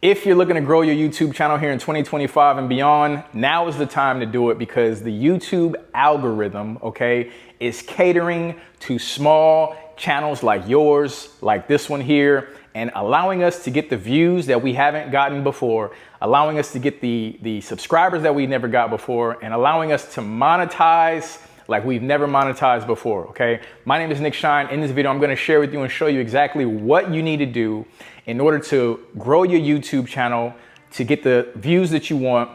If you're looking to grow your YouTube channel here in 2025 and beyond, now is the time to do it because the YouTube algorithm, okay, is catering to small channels like yours, like this one here, and allowing us to get the views that we haven't gotten before, allowing us to get the subscribers that we never got before, and allowing us to monetize like we've never monetized before, okay? My name is Nick Shine. In this video, I'm gonna share with you and show you exactly what you need to do in order to grow your YouTube channel, to get the views that you want,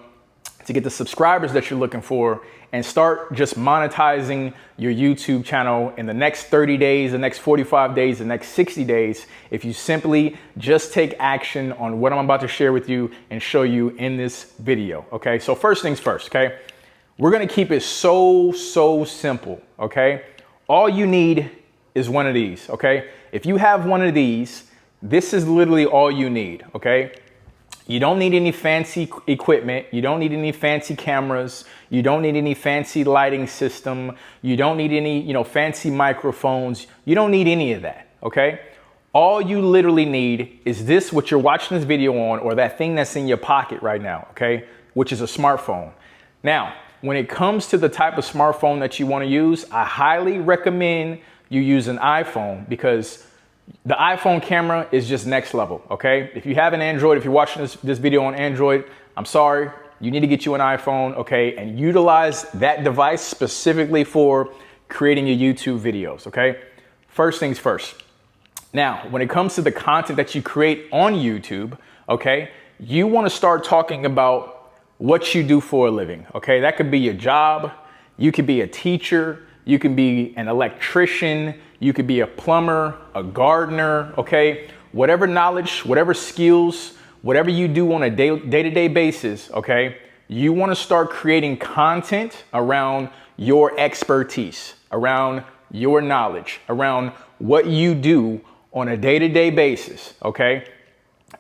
to get the subscribers that you're looking for, and start just monetizing your YouTube channel in the next 30 days, the next 45 days, the next 60 days, if you simply just take action on what I'm about to share with you and show you in this video, okay? So first things first, okay? We're gonna keep it so simple, okay? All you need is one of these, okay? If you have one of these, this is literally all you need, okay? You don't need any fancy equipment. You don't need any fancy cameras. You don't need any fancy lighting system. You don't need any, fancy microphones. You don't need any of that, okay? All you literally need is this, what you're watching this video on, or that thing that's in your pocket right now, okay? Which is a smartphone. Now, when it comes to the type of smartphone that you want to use, I highly recommend you use an iPhone because the iPhone camera is just next level, okay? If you have an Android, if you're watching this video on Android, I'm sorry, you need to get you an iPhone, okay? And utilize that device specifically for creating your YouTube videos, okay? First things first. Now, when it comes to the content that you create on YouTube, okay, you want to start talking about what you do for a living, okay? That could be your job. You could be a teacher. You can be an electrician. You could be a plumber, a gardener, okay? Whatever knowledge, whatever skills, whatever you do on a day-to-day basis, okay? You want to start creating content around your expertise, around your knowledge, around what you do on a day-to-day basis, okay?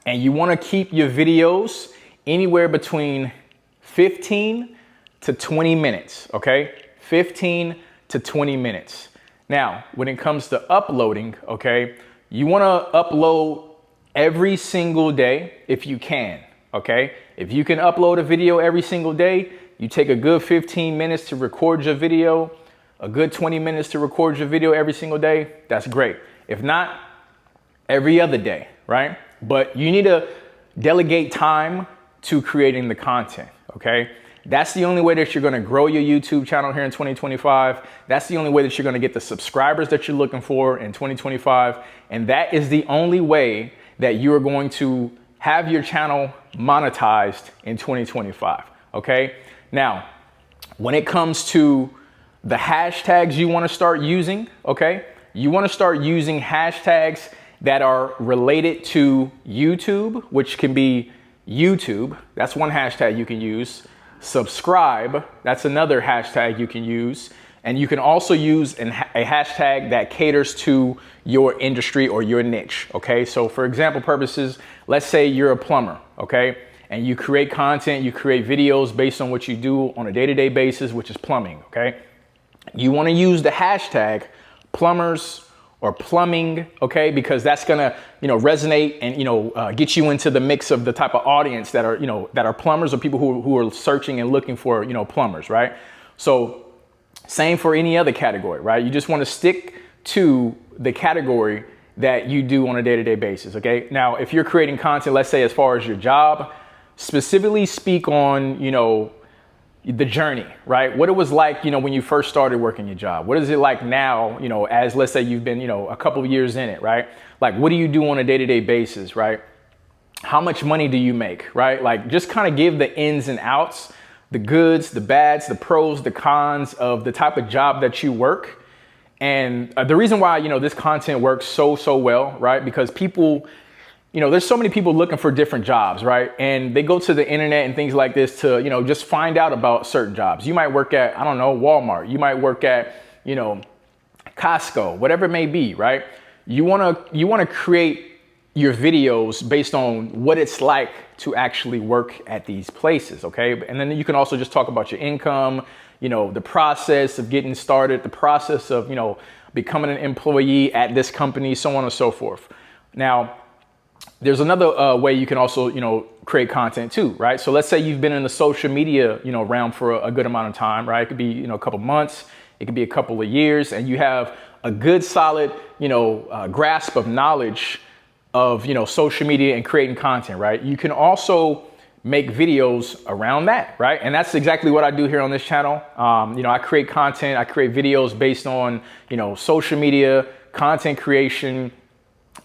And you want to keep your videos anywhere between 15 to 20 minutes, okay? 15 to 20 minutes. Now, when it comes to uploading, okay, you want to upload every single day if you can, okay? If you can upload a video every single day, you take a good 15 minutes to record your video, a good 20 minutes to record your video every single day, that's great. If not, every other day, right? But you need to delegate time to creating the content, okay? That's the only way that you're gonna grow your YouTube channel here in 2025. That's the only way that you're gonna get the subscribers that you're looking for in 2025. And that is the only way that you are going to have your channel monetized in 2025, okay? Now, when it comes to the hashtags you wanna start using, okay? You wanna start using hashtags that are related to YouTube, which can be YouTube, that's one hashtag you can use. Subscribe, that's another hashtag you can use. And you can also use a hashtag that caters to your industry or your niche, okay? So for example purposes, let's say you're a plumber, okay? And you create content, you create videos based on what you do on a day-to-day basis, which is plumbing, okay? You wanna use the hashtag plumbers or plumbing, okay? Because that's gonna, resonate and, get you into the mix of the type of audience that are plumbers or people who are searching and looking for, plumbers, right? So same for any other category, right? You just wanna stick to the category that you do on a day-to-day basis, okay? Now, if you're creating content, let's say as far as your job, specifically speak on, the journey, right? What it was like, when you first started working your job. What is it like now, as let's say you've been, a couple of years in it, right? Like, what do you do on a day-to-day basis, right? How much money do you make, right? Like, just kind of give the ins and outs, the goods, the bads, the pros, the cons of the type of job that you work. And the reason why, this content works so well, right? Because people, there's so many people looking for different jobs, right? And they go to the internet and things like this to, just find out about certain jobs. You might work at, I don't know, Walmart. You might work at, Costco, whatever it may be, right? You wanna create your videos based on what it's like to actually work at these places, okay? And then you can also just talk about your income, the process of getting started, the process of, becoming an employee at this company, so on and so forth. Now, there's another way you can also, create content too, right? So let's say you've been in the social media, realm for a good amount of time, right? It could be, a couple months, it could be a couple of years, and you have a good solid, grasp of knowledge of, social media and creating content, right? You can also make videos around that, right? And that's exactly what I do here on this channel. I create content, I create videos based on, social media, content creation,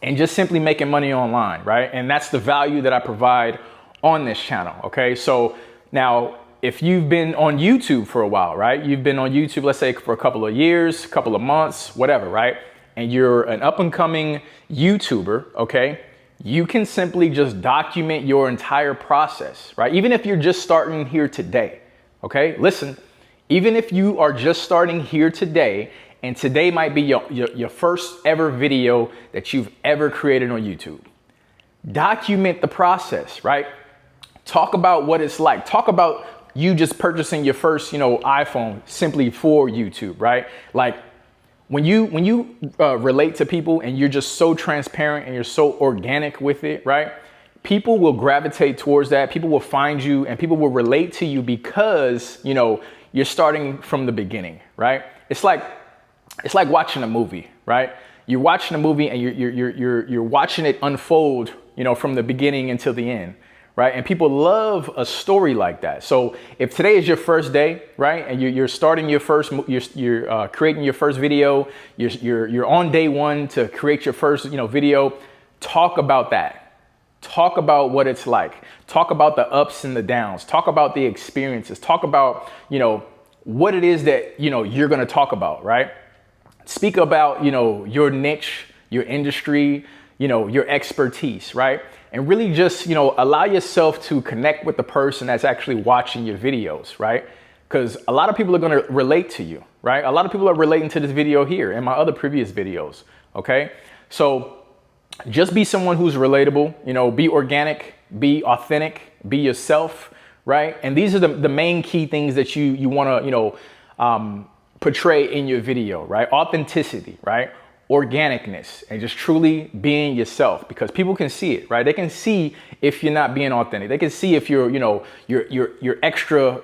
and just simply making money online, right? And that's the value that I provide on this channel, okay? So now, if you've been on YouTube for a while, right? You've been on YouTube, let's say for a couple of years, couple of months, whatever, right? And you're an up and coming YouTuber, okay? You can simply just document your entire process, right? Even if you're just starting here today, okay? Listen, even if you are just starting here today, and today might be your first ever video that you've ever created on YouTube, document the process, right? Talk about what it's like. Talk about you just purchasing your first, iPhone simply for YouTube, right? Like when you relate to people and you're just so transparent and you're so organic with it, right? People will gravitate towards that. People will find you and people will relate to you because, you're starting from the beginning, right? It's like watching a movie, right? You're watching a movie and you're watching it unfold, from the beginning until the end, right? And people love a story like that. So if today is your first day, right, and you're starting your first, you're creating your first video, you're on day one to create your first, video. Talk about that. Talk about what it's like. Talk about the ups and the downs. Talk about the experiences. Talk about, what it is that, you're going to talk about, right? Speak about, your niche, your industry, your expertise, right? And really just, allow yourself to connect with the person that's actually watching your videos, right? Because a lot of people are going to relate to you, right? A lot of people are relating to this video here and my other previous videos, okay? So just be someone who's relatable, be organic, be authentic, be yourself, right? And these are the main key things that you want to, portray in your video, right? Authenticity, right? Organicness, and just truly being yourself, because people can see it, right? They can see if you're not being authentic. They can see if you're, you're extra,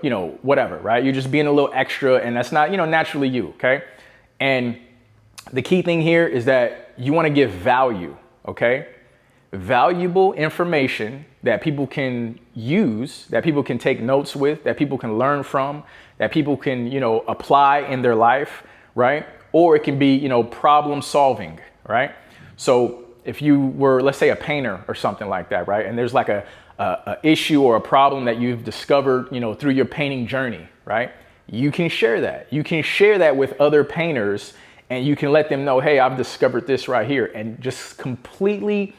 whatever, right? You're just being a little extra and that's not, naturally you, okay? And the key thing here is that you want to give value, okay? Valuable information that people can use, that people can take notes with, that people can learn from, that people can, apply in their life, right? Or it can be, problem solving, right? So if you were, let's say, a painter or something like that, right? And there's like a issue or a problem that you've discovered, through your painting journey, right? You can share that. You can share that with other painters and you can let them know, hey, I've discovered this right here, and just completely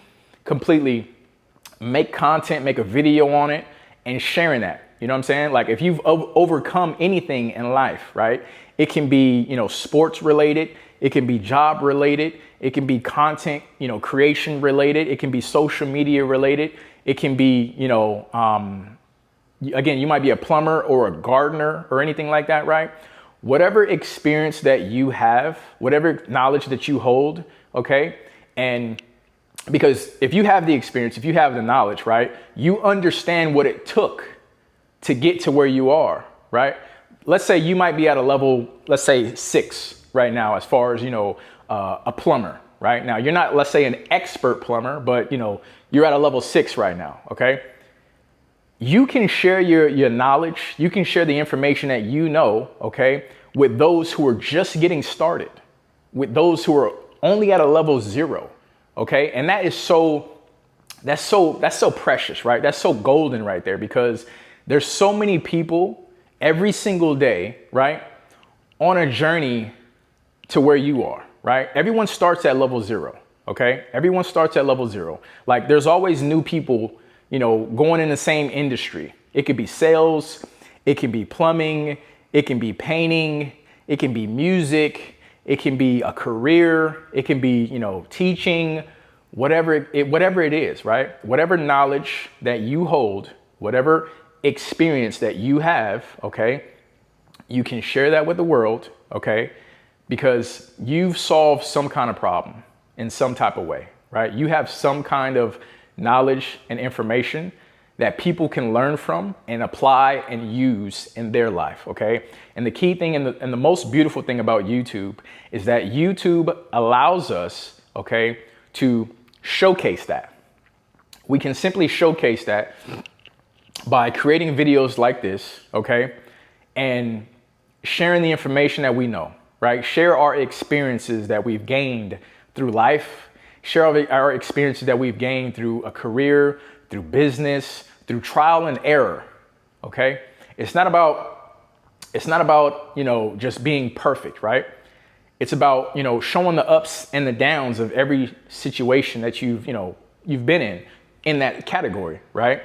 make content, make a video on it and sharing that. You know what I'm saying? Like if you've overcome anything in life, right? It can be, sports related. It can be job related. It can be content, creation related. It can be social media related. It can be, again, you might be a plumber or a gardener or anything like that, right? Whatever experience that you have, whatever knowledge that you hold, okay? And because if you have the experience, if you have the knowledge, right, you understand what it took to get to where you are, right? Let's say you might be at a level, let's say 6 right now, as far as, a plumber, right? Now, you're not, let's say, an expert plumber, but, you're at a level 6 right now, okay? You can share your knowledge. You can share the information that okay, with those who are just getting started, with those who are only at a level 0, okay? And that is that's so precious, right? That's so golden right there, because there's so many people every single day, right, on a journey to where you are, right? Everyone starts at level 0, okay? Everyone starts at level 0. Like there's always new people, going in the same industry. It could be sales, it can be plumbing, it can be painting, it can be music, it can be a career, it can be, teaching, whatever it is, right? Whatever knowledge that you hold, whatever experience that you have, okay, you can share that with the world, okay, because you've solved some kind of problem in some type of way, right? You have some kind of knowledge and information that people can learn from and apply and use in their life, okay? And the key thing and the most beautiful thing about YouTube is that YouTube allows us, okay, to showcase that. We can simply showcase that by creating videos like this, okay, and sharing the information that we know, right? Share our experiences that we've gained through life, share our experiences that we've gained through a career, through business, through trial and error, okay? It's not about, you know, just being perfect, right? It's about, you know, showing the ups and the downs of every situation that you've been in that category, right?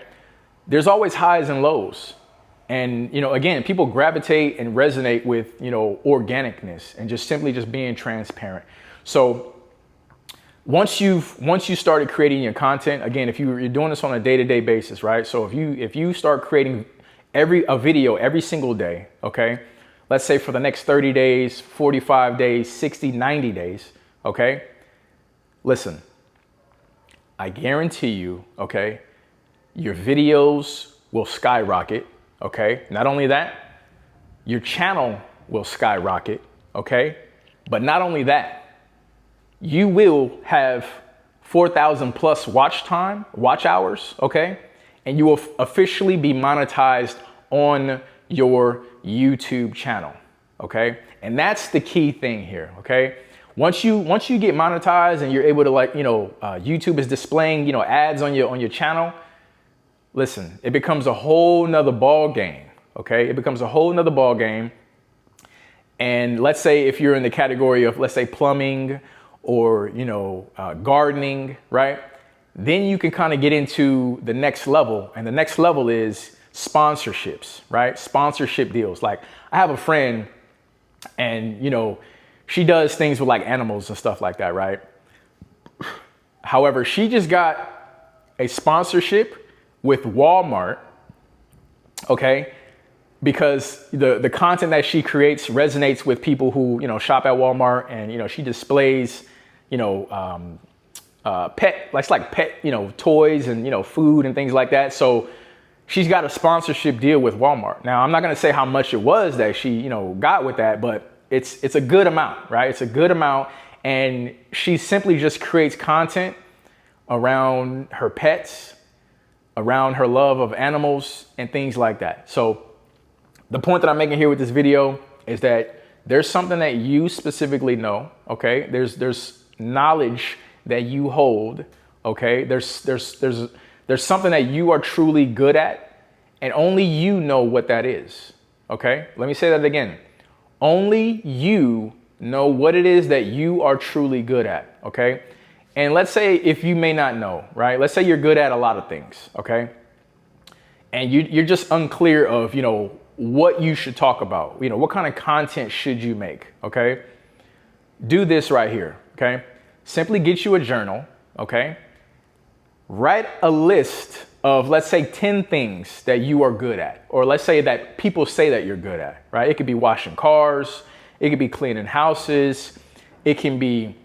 There's always highs and lows. And, you know, again, people gravitate and resonate with, you know, organicness and just simply just being transparent. So once you started creating your content, again, if you're doing this on a day-to-day basis, right? So if you start creating a video every single day, okay? Let's say for the next 30 days, 45 days, 60, 90 days, okay? Listen, I guarantee you, okay, your videos will skyrocket, okay? Not only that, your channel will skyrocket, okay? But not only that, you will have 4,000 plus watch hours, okay? And you will officially be monetized on your YouTube channel, okay? And that's the key thing here, okay? Once you get monetized and you're able to, like, you know, YouTube is displaying, you know, ads on your channel, listen, it becomes a whole nother ball game, okay? It becomes a whole nother ball game. And let's say if you're in the category of, let's say, plumbing or, you know, gardening, right? Then you can kind of get into the next level. And the next level is sponsorships, right? Sponsorship deals. Like, I have a friend and, you know, she does things with like animals and stuff like that, right? However, she just got a sponsorship with Walmart, okay? Because the content that she creates resonates with people who, you know, shop at Walmart, and, you know, she displays, you know, pet, you know, toys and, you know, food and things like that. So she's got a sponsorship deal with Walmart. Now, I'm not going to say how much it was that she, you know, got with that, but it's a good amount, right? It's a good amount. And she simply just creates content around her pets, around her love of animals and things like that. So the point that I'm making here with this video is that there's something that you specifically know, okay? There's knowledge that you hold, okay? There's something that you are truly good at, and only you know what that is, okay? Let me say that again. Only you know what it is that you are truly good at, okay? And let's say if you may not know, right? Let's say you're good at a lot of things, okay? And you're just unclear of, you know, what you should talk about. You know, what kind of content should you make, okay? Do this right here, okay? Simply get you a journal, okay? Write a list of, let's say, 10 things that you are good at, or let's say that people say that you're good at, right? It could be washing cars, it could be cleaning houses, it can be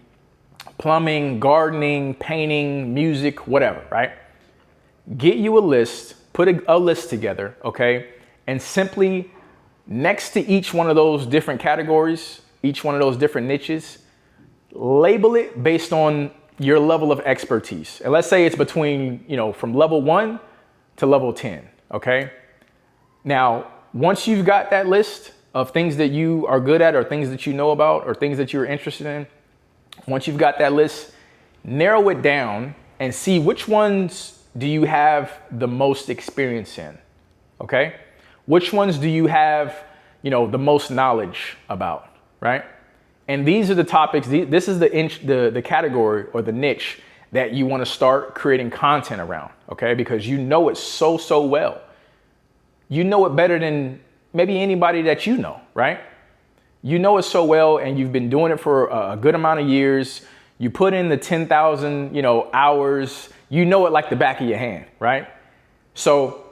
plumbing, gardening, painting, music, whatever, right? Get you a list, put a list together, okay? And simply next to each one of those different categories, each one of those different niches, label it based on your level of expertise. And let's say it's between, you know, from level 1 to level 10, okay? Now, once you've got that list of things that you are good at, or things that you know about, or things that you're interested in, once you've got that list, narrow it down and see which ones do you have the most experience in, okay? Which ones do you have, you know, the most knowledge about, right? And these are the topics, this is the category or the niche that you want to start creating content around, okay? Because you know it so well. You know it better than maybe anybody that you know, right? You know it so well, and you've been doing it for a good amount of years. You put in the 10,000, you know, hours. You know it like the back of your hand, right? So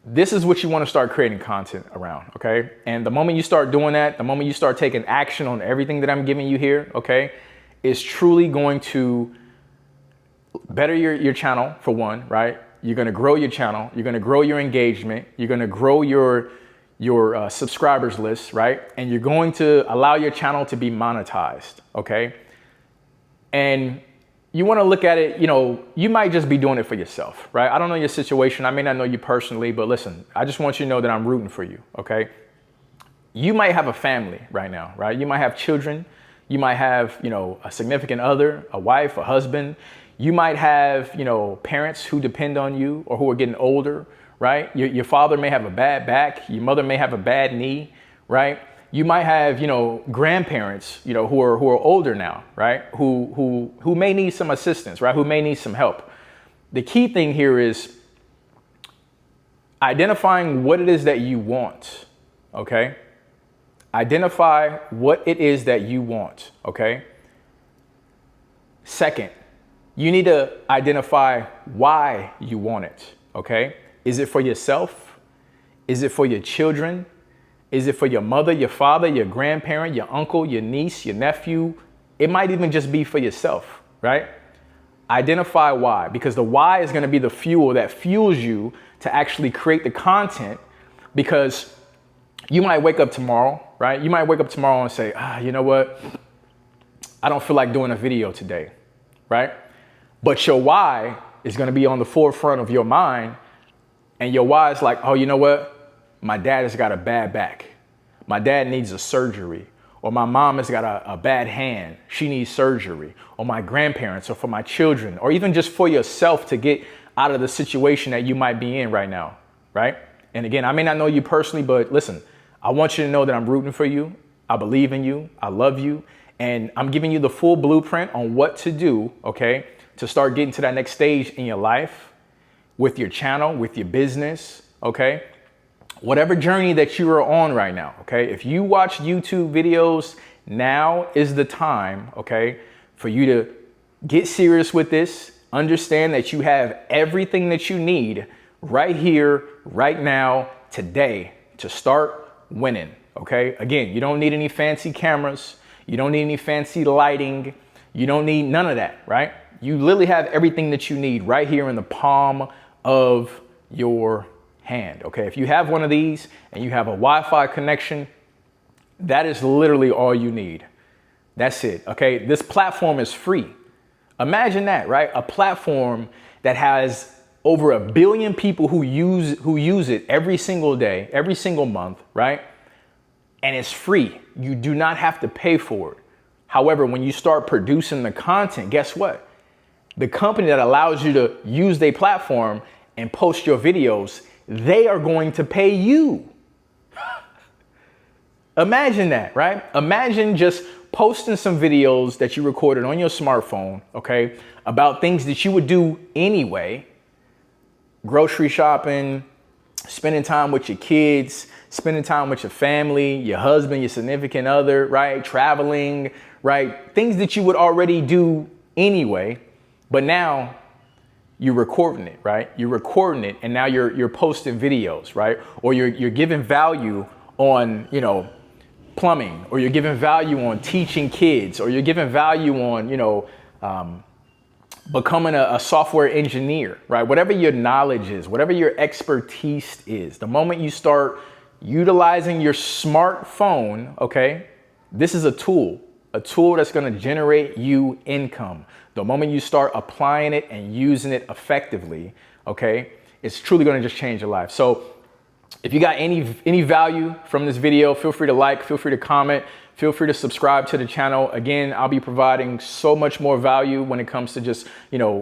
this is what you want to start creating content around, okay? And the moment you start doing that, the moment you start taking action on everything that I'm giving you here, okay, is truly going to better your channel for one, right? You're going to grow your channel. You're going to grow your engagement. You're going to grow your subscribers list, right? And you're going to allow your channel to be monetized, okay? And you want to look at it, you might just be doing it for yourself, right? I don't know your situation. I may not know you personally, but listen, I just want you to know that I'm rooting for you, okay? You might have a family right now, right? You might have children. You might have, a significant other, a wife, a husband. You might have, parents who depend on you or who are getting older, right? Your father may have a bad back. Your mother may have a bad knee, right? You might have, grandparents, who are older now, right? Who may need some assistance, right? Who may need some help. The key thing here is identifying what it is that you want, okay? Identify what it is that you want, okay? Second, you need to identify why you want it, okay? Is it for yourself? Is it for your children? Is it for your mother, your father, your grandparent, your uncle, your niece, your nephew? It might even just be for yourself, right? Identify why, because the why is going to be the fuel that fuels you to actually create the content, because you might wake up tomorrow, right? You might wake up tomorrow and say, you know what? I don't feel like doing a video today, right? But your why is going to be on the forefront of your mind. And your why is like, oh, you know what? My dad has got a bad back. My dad needs a surgery. Or my mom has got a bad hand. She needs surgery. Or my grandparents, or for my children, or even just for yourself to get out of the situation that you might be in right now, right? And again, I may not know you personally, but listen, I want you to know that I'm rooting for you. I believe in you. I love you. And I'm giving you the full blueprint on what to do, okay, to start getting to that next stage in your life, with your channel, with your business, okay? Whatever journey that you are on right now, okay? If you watch YouTube videos, now is the time, okay, for you to get serious with this. Understand that you have everything that you need right here, right now, today, to start winning, okay? Again, you don't need any fancy cameras. You don't need any fancy lighting. You don't need none of that, right? You literally have everything that you need right here in the palm of your hand, okay? If you have one of these and you have a Wi-Fi connection, that is literally all you need. That's it, okay? This platform is free. Imagine that, right? A platform that has over 1 billion people who use it every single day, every single month, right? And it's free. You do not have to pay for it. However, when you start producing the content, guess what? The company that allows you to use their platform and post your videos, they are going to pay you. Imagine that, right? Imagine just posting some videos that you recorded on your smartphone, okay, about things that you would do anyway. Grocery shopping, spending time with your kids, spending time with your family, your husband, your significant other, right? Traveling, right? Things that you would already do anyway, but now you're recording it, right? You're recording it, and now you're posting videos, right? Or you're giving value on, plumbing, or you're giving value on teaching kids, or you're giving value on, becoming a software engineer, right? Whatever your knowledge is, whatever your expertise is, the moment you start utilizing your smartphone, okay, this is a tool that's going to generate you income. The moment you start applying it and using it effectively, okay, it's truly going to just change your life. So if you got any value from this video, feel free to like, feel free to comment, feel free to subscribe to the channel. Again, I'll be providing so much more value when it comes to just,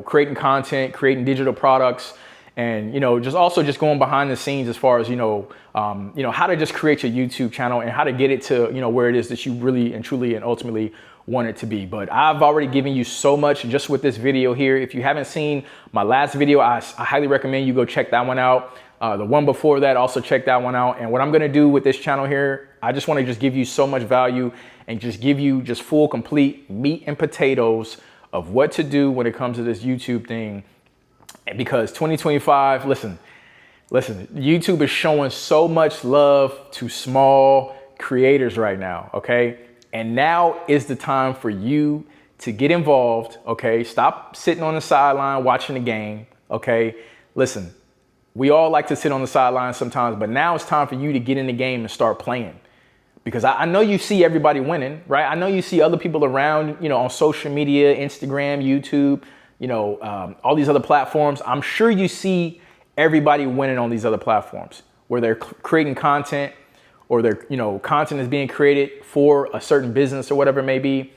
creating content, creating digital products, and, just going behind the scenes as far as, how to just create your YouTube channel and how to get it to, where it is that you really and truly and ultimately want it to be. But I've already given you so much just with this video here. If you haven't seen my last video, I highly recommend you go check that one out. The one before that, also check that one out. And what I'm going to do with this channel here, I just want to just give you so much value and just give you just full, complete meat and potatoes of what to do when it comes to this YouTube thing. And because 2025, listen, YouTube is showing so much love to small creators right now, okay? And now is the time for you to get involved, okay? Stop sitting on the sideline watching the game, okay? Listen, we all like to sit on the sideline sometimes, but now it's time for you to get in the game and start playing. Because I know you see everybody winning, right? I know you see other people around, on social media, Instagram, YouTube, all these other platforms. I'm sure you see everybody winning on these other platforms where they're creating content or content is being created for a certain business or whatever it may be.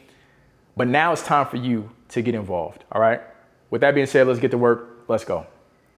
But now it's time for you to get involved. All right. With that being said, let's get to work. Let's go.